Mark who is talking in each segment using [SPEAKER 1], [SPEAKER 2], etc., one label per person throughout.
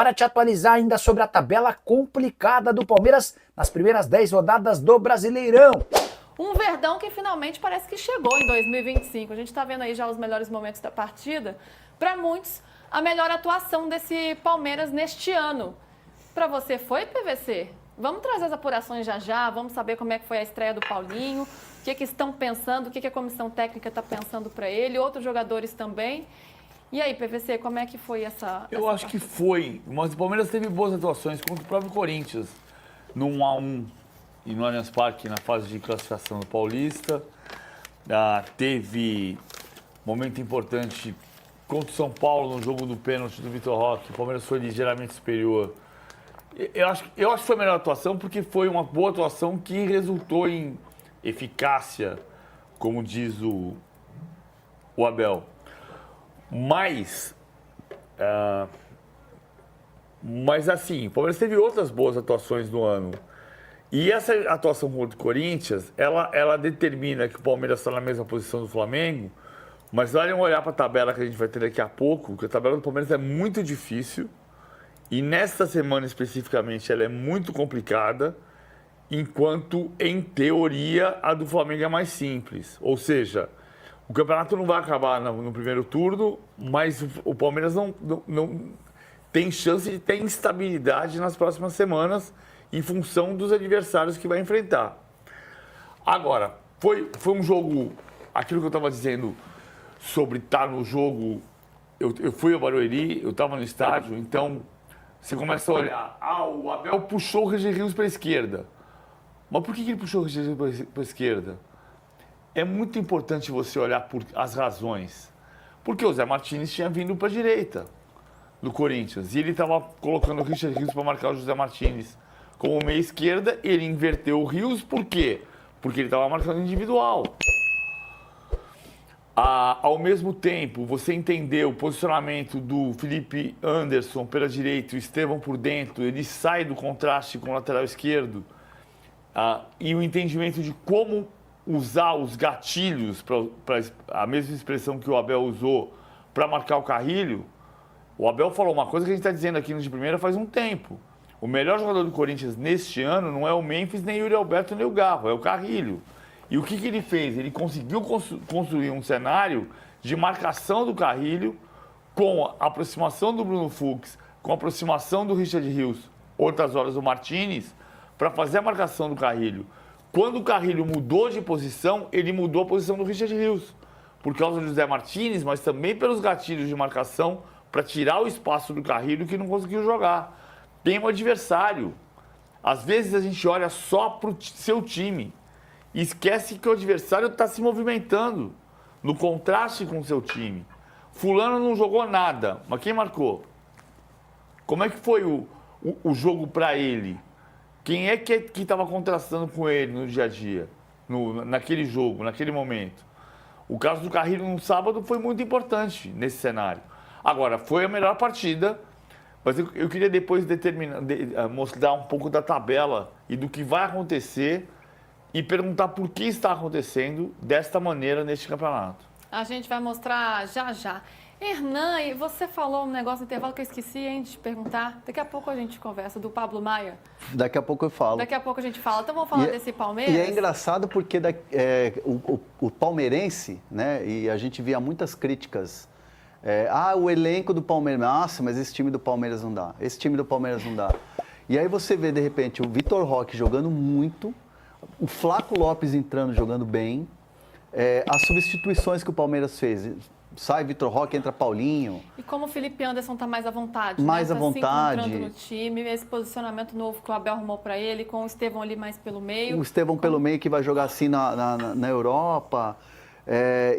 [SPEAKER 1] para te atualizar ainda sobre a tabela complicada do Palmeiras nas primeiras 10 rodadas do Brasileirão.
[SPEAKER 2] Um Verdão que finalmente parece que chegou em 2025. A gente está vendo aí já os melhores momentos da partida. Para muitos, a melhor atuação desse Palmeiras neste ano. Para você foi, PVC? Vamos trazer as apurações já, vamos saber como é que foi a estreia do Paulinho, o que estão pensando, o que a comissão técnica está pensando para ele, outros jogadores também. E aí, PVC, como é que foi essa
[SPEAKER 3] Eu acho que foi, mas o Palmeiras teve boas atuações contra o próprio Corinthians, no 1-1 e no Allianz Parque, na fase de classificação do Paulista. Teve momento importante contra o São Paulo, no jogo do pênalti do Vitor Roque. O Palmeiras foi ligeiramente superior. Eu acho que foi a melhor atuação porque foi uma boa atuação que resultou em eficácia, como diz o Abel. Mas assim, o Palmeiras teve outras boas atuações no ano. E essa atuação contra o Corinthians, ela determina que o Palmeiras está na mesma posição do Flamengo, mas olhem olhar para a tabela que a gente vai ter daqui a pouco, que a tabela do Palmeiras é muito difícil. E nesta semana especificamente ela é muito complicada, enquanto, em teoria, a do Flamengo é mais simples. Ou seja, o campeonato não vai acabar no primeiro turno, mas o Palmeiras não tem chance de ter instabilidade nas próximas semanas em função dos adversários que vai enfrentar. Agora, foi um jogo, aquilo que eu estava dizendo sobre estar no jogo, eu fui ao Barueri, eu estava no estádio, então você começa a olhar, o Abel puxou o Regis Rios para a esquerda. Mas por que ele puxou o Regis Rios para a esquerda? É muito importante você olhar por as razões. Porque o Zé Martínez tinha vindo para a direita do Corinthians. E ele estava colocando o Richard Rios para marcar o José Martínez como meia esquerda. Ele inverteu o Rios, por quê? Porque ele estava marcando individual. Ao mesmo tempo, você entendeu o posicionamento do Felipe Anderson pela direita, o Estevão por dentro, ele sai do contraste com o lateral esquerdo, e o entendimento de como usar os gatilhos, para a mesma expressão que o Abel usou, para marcar o Carrilho. O Abel falou uma coisa que a gente está dizendo aqui no De Primeira faz um tempo. O melhor jogador do Corinthians neste ano não é o Memphis, nem o Yuri Alberto, nem o Garro, é o Carrilho. E o que ele fez? Ele conseguiu construir um cenário de marcação do Carrilho com a aproximação do Bruno Fux, com a aproximação do Richard Rios, outras horas do Martínez, para fazer a marcação do Carrilho. Quando o Carrilho mudou de posição, ele mudou a posição do Richard Rios, por causa do José Martínez, mas também pelos gatilhos de marcação para tirar o espaço do Carrilho que não conseguiu jogar. Tem um adversário. Às vezes a gente olha só para o seu time. E esquece que o adversário está se movimentando no contraste com o seu time. Fulano não jogou nada, mas quem marcou? Como é que foi o jogo para ele? Quem é que estava contrastando com ele no dia a dia, naquele jogo, naquele momento? O caso do Carrilho no sábado foi muito importante nesse cenário. Agora, foi a melhor partida, mas eu queria depois mostrar um pouco da tabela e do que vai acontecer e perguntar por que está acontecendo desta maneira neste campeonato.
[SPEAKER 2] A gente vai mostrar já. Hernan, você falou um negócio no intervalo que eu esqueci, hein, de te perguntar. Daqui a pouco a gente conversa do Pablo Maia.
[SPEAKER 4] Daqui a pouco eu falo.
[SPEAKER 2] Daqui a pouco a gente fala. Então vamos falar desse Palmeiras?
[SPEAKER 4] E é engraçado porque o palmeirense, né, e a gente via muitas críticas. O elenco do Palmeiras, nossa, mas esse time do Palmeiras não dá. Esse time do Palmeiras não dá. E aí você vê, de repente, o Vitor Roque jogando muito, o Flaco Lopes entrando, jogando bem, as substituições que o Palmeiras fez. Sai Vitor Roque, entra Paulinho.
[SPEAKER 2] E como o Felipe Anderson está mais à vontade,
[SPEAKER 4] mais à vontade.
[SPEAKER 2] Se encontrando no time, esse posicionamento novo que o Abel arrumou para ele, com o Estevão ali mais pelo meio.
[SPEAKER 4] O Estevão pelo meio que vai jogar assim na Europa.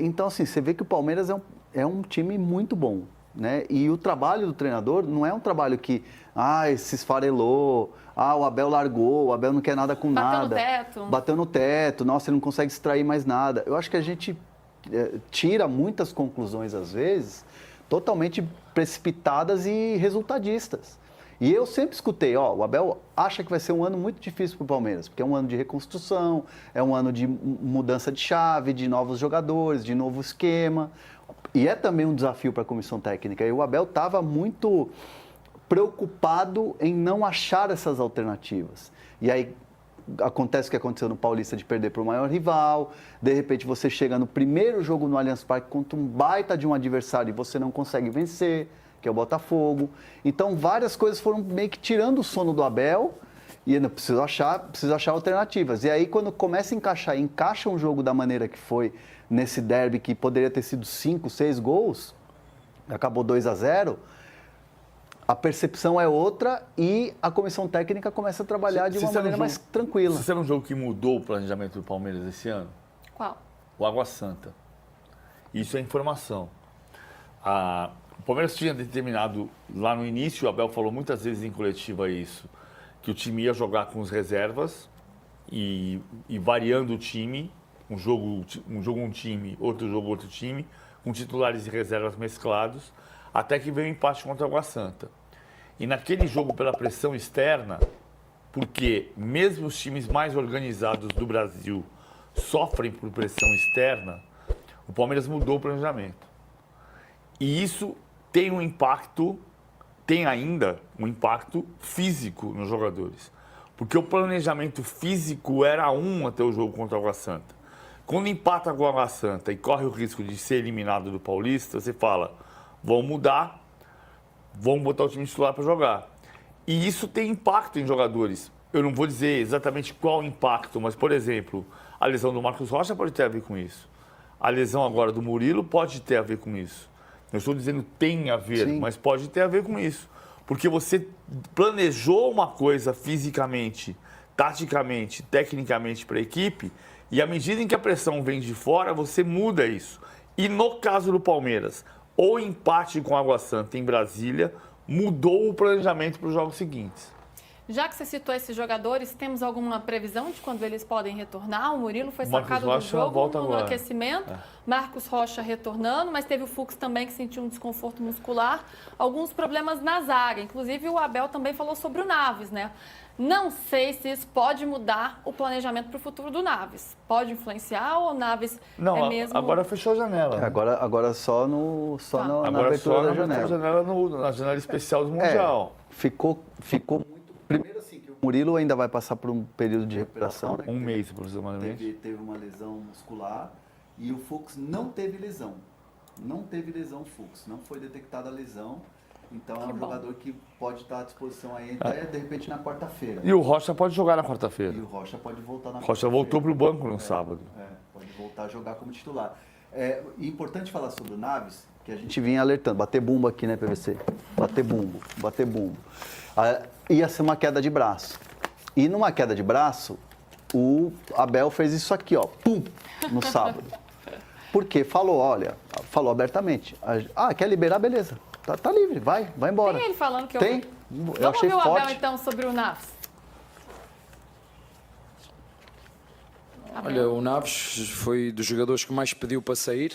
[SPEAKER 4] Então, assim, você vê que o Palmeiras é um time muito bom, né? E o trabalho do treinador não é um trabalho que, se esfarelou, o Abel largou, o Abel não quer nada com nada. Bateu no teto, nossa, ele não consegue extrair mais nada. Eu acho que a gente tira muitas conclusões, às vezes, totalmente precipitadas e resultadistas. E eu sempre escutei, o Abel acha que vai ser um ano muito difícil para o Palmeiras, porque é um ano de reconstrução, é um ano de mudança de chave, de novos jogadores, de novo esquema. E é também um desafio para a comissão técnica. E o Abel estava muito preocupado em não achar essas alternativas. E aí acontece o que aconteceu no Paulista de perder para o maior rival, de repente você chega no primeiro jogo no Allianz Parque contra um baita de um adversário e você não consegue vencer, que é o Botafogo. Então várias coisas foram meio que tirando o sono do Abel e ainda preciso achar alternativas. E aí quando começa a encaixar, encaixa um jogo da maneira que foi nesse derby que poderia ter sido 5, 6 gols, acabou 2-0, a percepção é outra e a comissão técnica começa a trabalhar de uma maneira mais tranquila.
[SPEAKER 3] Você sabe um jogo que mudou o planejamento do Palmeiras esse ano?
[SPEAKER 2] Qual?
[SPEAKER 3] O Água Santa. Isso é informação. O Palmeiras tinha determinado lá no início, o Abel falou muitas vezes em coletiva isso, que o time ia jogar com os reservas e variando o time, um jogo um time, outro jogo outro time, com titulares e reservas mesclados, até que veio o empate contra o Água Santa. E naquele jogo pela pressão externa, porque mesmo os times mais organizados do Brasil sofrem por pressão externa, o Palmeiras mudou o planejamento. E isso tem um impacto, tem ainda um impacto físico nos jogadores. Porque o planejamento físico era até o jogo contra o Água Santa. Quando empata com o Água Santa e corre o risco de ser eliminado do Paulista, você fala, vão mudar, vão botar o time titular para jogar. E isso tem impacto em jogadores. Eu não vou dizer exatamente qual impacto, mas, por exemplo, a lesão do Marcos Rocha pode ter a ver com isso. A lesão agora do Murilo pode ter a ver com isso. Não estou dizendo tem a ver,
[SPEAKER 4] Sim.
[SPEAKER 3] mas pode ter a ver com isso. Porque você planejou uma coisa fisicamente, taticamente, tecnicamente para a equipe, e à medida em que a pressão vem de fora, você muda isso. E no caso do Palmeiras, o empate com a Água Santa em Brasília mudou o planejamento para os jogos seguintes.
[SPEAKER 2] Já que você citou esses jogadores, temos alguma previsão de quando eles podem retornar? O Murilo foi
[SPEAKER 3] Marcos
[SPEAKER 2] sacado do
[SPEAKER 3] Rocha
[SPEAKER 2] jogo
[SPEAKER 3] volta
[SPEAKER 2] no
[SPEAKER 3] agora.
[SPEAKER 2] aquecimento. Marcos Rocha retornando, mas teve o Fux também que sentiu um desconforto muscular. Alguns problemas na zaga. Inclusive o Abel também falou sobre o Naves, né? Não sei se isso pode mudar o planejamento para o futuro do Naves. Pode influenciar ou o Naves
[SPEAKER 3] Não,
[SPEAKER 2] é mesmo...
[SPEAKER 3] agora fechou a janela.
[SPEAKER 4] Agora só na
[SPEAKER 3] Agora
[SPEAKER 4] abertura
[SPEAKER 3] só
[SPEAKER 4] da
[SPEAKER 3] na
[SPEAKER 4] janela.
[SPEAKER 3] na janela especial do Mundial.
[SPEAKER 4] Ficou muito... Primeiro assim, que o Murilo ainda vai passar por um período de recuperação, né?
[SPEAKER 3] Um mês, aproximadamente.
[SPEAKER 4] Teve uma lesão muscular e o Fux não teve lesão. Não teve lesão Fux, não foi detectada a lesão. Então é um jogador que pode estar à disposição aí até, de repente, na quarta-feira.
[SPEAKER 3] E o Rocha pode jogar na quarta-feira.
[SPEAKER 4] E o Rocha pode voltar na
[SPEAKER 3] Rocha
[SPEAKER 4] quarta-feira.
[SPEAKER 3] voltou para o banco no sábado.
[SPEAKER 4] Pode voltar a jogar como titular. É importante falar sobre o Naves, que a gente vinha alertando. Bater bumbo aqui, né, PVC? Bater bumbo. Ia ser uma queda de braço. E numa queda de braço, o Abel fez isso aqui, ó, pum, no sábado. Porque falou abertamente. Quer liberar, beleza. Tá livre, vai embora.
[SPEAKER 2] Tem ele falando que
[SPEAKER 4] Tem?
[SPEAKER 2] Vamos
[SPEAKER 4] Eu achei
[SPEAKER 2] ouvir o Abel,
[SPEAKER 4] forte.
[SPEAKER 2] então, sobre o Naves.
[SPEAKER 5] Olha, o Naves foi dos jogadores que mais pediu para sair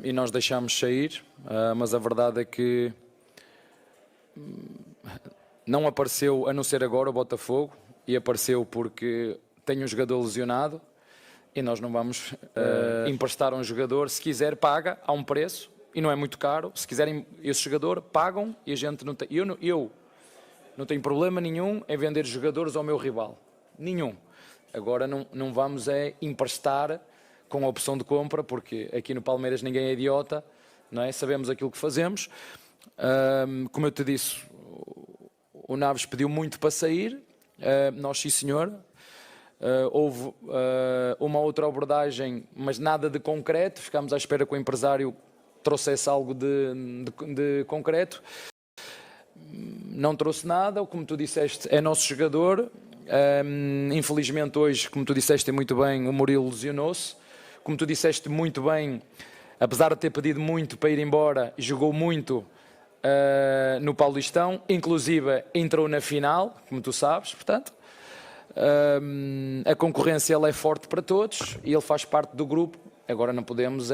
[SPEAKER 5] e nós deixámos sair, mas a verdade é que não apareceu, a não ser agora, o Botafogo, e apareceu porque tem um jogador lesionado e nós não vamos emprestar um jogador. Se quiser, paga, há um preço e não é muito caro. Se quiserem esse jogador, pagam e a gente não tem. Eu não tenho problema nenhum em vender jogadores ao meu rival. Nenhum. Agora não vamos emprestar com a opção de compra, porque aqui no Palmeiras ninguém é idiota, não é? Sabemos aquilo que fazemos. Como eu te disse, o Naves pediu muito para sair, nós sim senhor. Houve uma outra abordagem, mas nada de concreto. Ficámos à espera que o empresário trouxesse algo de concreto. Não trouxe nada, como tu disseste, é nosso jogador. Infelizmente hoje, como tu disseste muito bem, o Murilo lesionou-se. Como tu disseste muito bem, apesar de ter pedido muito para ir embora, jogou muito no Paulistão, inclusive entrou na final, como tu sabes, portanto. A concorrência ela é forte para todos e ele faz parte do grupo. Agora não podemos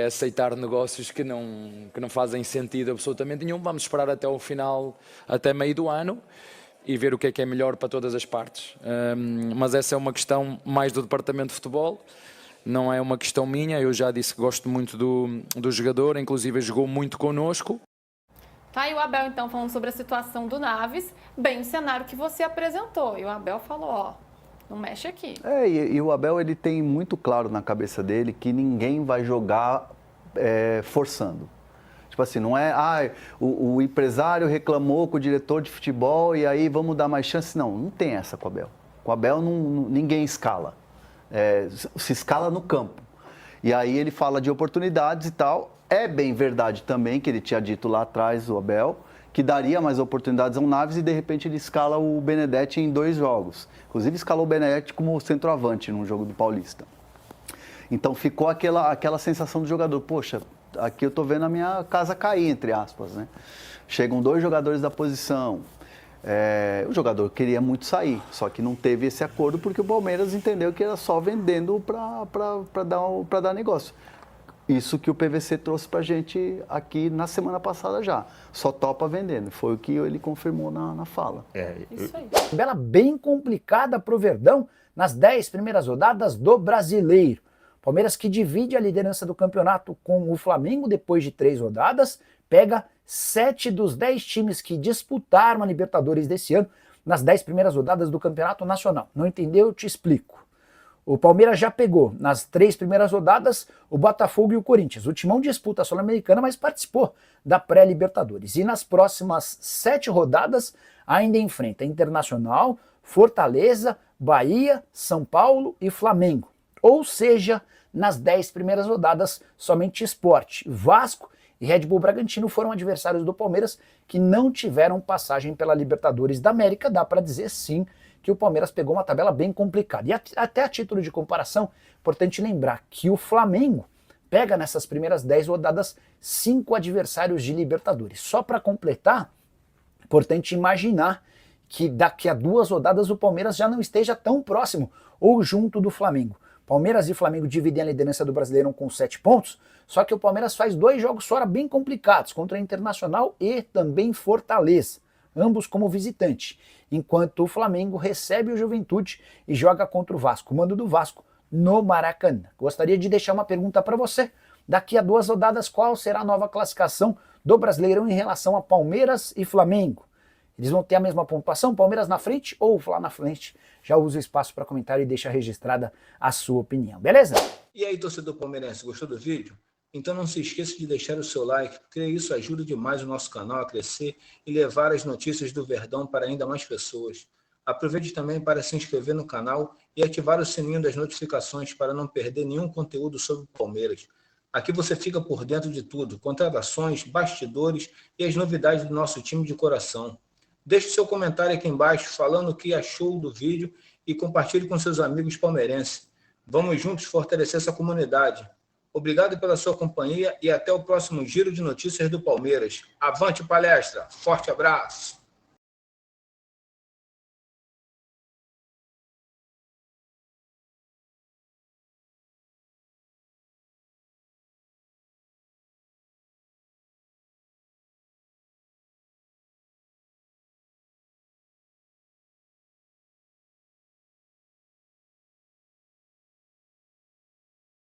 [SPEAKER 5] aceitar negócios que não fazem sentido absolutamente nenhum. Vamos esperar até o final, até meio do ano, e ver o que é melhor para todas as partes. Mas essa é uma questão mais do departamento de futebol, não é uma questão minha. Eu já disse que gosto muito do jogador, inclusive jogou muito connosco.
[SPEAKER 2] Tá aí o Abel, então, falando sobre a situação do Naves, bem o cenário que você apresentou. E o Abel falou, ó, não mexe aqui.
[SPEAKER 4] E o Abel, ele tem muito claro na cabeça dele que ninguém vai jogar forçando. Tipo assim, não é, o empresário reclamou com o diretor de futebol e aí vamos dar mais chance. Não tem essa com o Abel. Com o Abel ninguém escala. Se escala no campo. E aí ele fala de oportunidades e tal. É bem verdade também que ele tinha dito lá atrás, o Abel, que daria mais oportunidades ao Naves e de repente ele escala o Benedetti em 2 jogos. Inclusive escalou o Benedetti como centroavante num jogo do Paulista. Então ficou aquela sensação do jogador, poxa, aqui eu tô vendo a minha casa cair, entre aspas, né? Chegam 2 jogadores da posição. O jogador queria muito sair, só que não teve esse acordo porque o Palmeiras entendeu que era só vendendo para dar negócio. Isso que o PVC trouxe pra gente aqui na semana passada já. Só topa vendendo. Foi o que ele confirmou na fala.
[SPEAKER 2] Isso aí.
[SPEAKER 1] Tabela bem complicada para o Verdão nas 10 primeiras rodadas do Brasileiro. Palmeiras, que divide a liderança do campeonato com o Flamengo depois de 3 rodadas, pega 7 dos 10 times que disputaram a Libertadores desse ano nas 10 primeiras rodadas do Campeonato Nacional. Não entendeu? Eu te explico. O Palmeiras já pegou nas 3 primeiras rodadas o Botafogo e o Corinthians. O Timão disputa a Sul-Americana, mas participou da pré-Libertadores. E nas próximas 7 rodadas ainda enfrenta Internacional, Fortaleza, Bahia, São Paulo e Flamengo. Ou seja, nas 10 primeiras rodadas, somente Sport, Vasco e Red Bull Bragantino foram adversários do Palmeiras que não tiveram passagem pela Libertadores da América. Dá para dizer sim que o Palmeiras pegou uma tabela bem complicada. E até a título de comparação, importante lembrar que o Flamengo pega nessas primeiras 10 rodadas 5 adversários de Libertadores. Só para completar, importante imaginar que daqui a 2 rodadas o Palmeiras já não esteja tão próximo ou junto do Flamengo. Palmeiras e Flamengo dividem a liderança do Brasileirão com 7 pontos, só que o Palmeiras faz 2 jogos fora bem complicados, contra a Internacional e também Fortaleza, ambos como visitante, enquanto o Flamengo recebe o Juventude e joga contra o Vasco, o mando do Vasco, no Maracanã. Gostaria de deixar uma pergunta para você. Daqui a 2 rodadas, qual será a nova classificação do Brasileirão em relação a Palmeiras e Flamengo? Eles vão ter a mesma pontuação, Palmeiras na frente ou lá na frente? Já usa o espaço para comentário e deixa registrada a sua opinião, beleza?
[SPEAKER 6] E aí, torcedor palmeirense, gostou do vídeo? Então não se esqueça de deixar o seu like, porque isso ajuda demais o nosso canal a crescer e levar as notícias do Verdão para ainda mais pessoas. Aproveite também para se inscrever no canal e ativar o sininho das notificações para não perder nenhum conteúdo sobre o Palmeiras. Aqui você fica por dentro de tudo, contratações, bastidores e as novidades do nosso time de coração. Deixe seu comentário aqui embaixo falando o que achou do vídeo e compartilhe com seus amigos palmeirenses. Vamos juntos fortalecer essa comunidade. Obrigado pela sua companhia e até o próximo Giro de Notícias do Palmeiras. Avante palestra! Forte abraço!